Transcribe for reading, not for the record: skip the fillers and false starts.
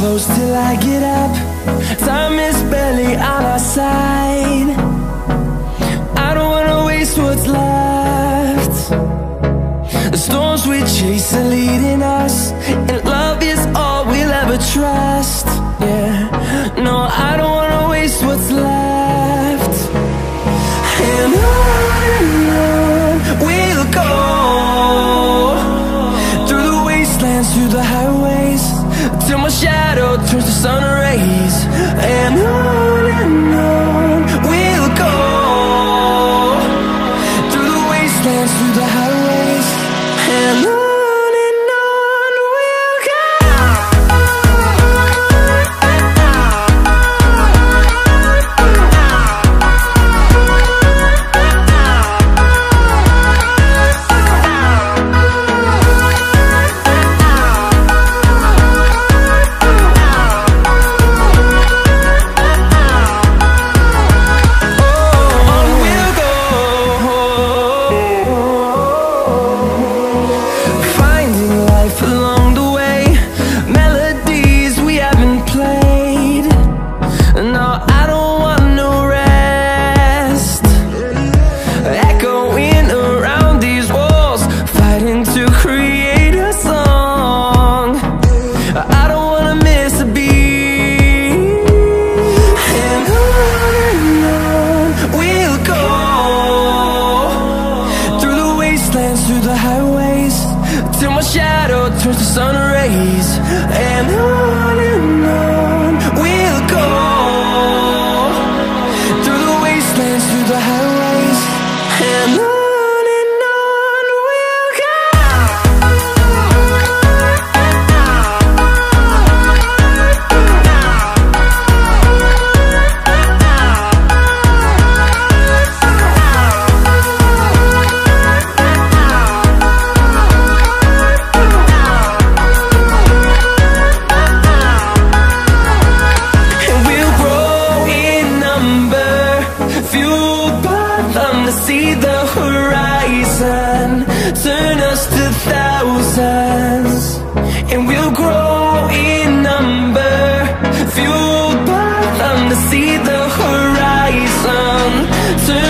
close till I get up. Time is barely on our side. I don't wanna waste what's left. The storms we chase are leading us, and love is all we'll ever trust. Yeah, no, I don't wanna waste what's left. And on we'll go, through the wastelands, through the highways, till my shadow turns to sun rays. And on we'll go, through the wastelands, through the highways, and on we'll go. Through the highways, till my shadow turns to sun rays. And on we'll go, through the wastelands, through the highways, and on we'll go. See the horizon turn us to thousands, and we'll grow in number, fueled by them to see the horizon turn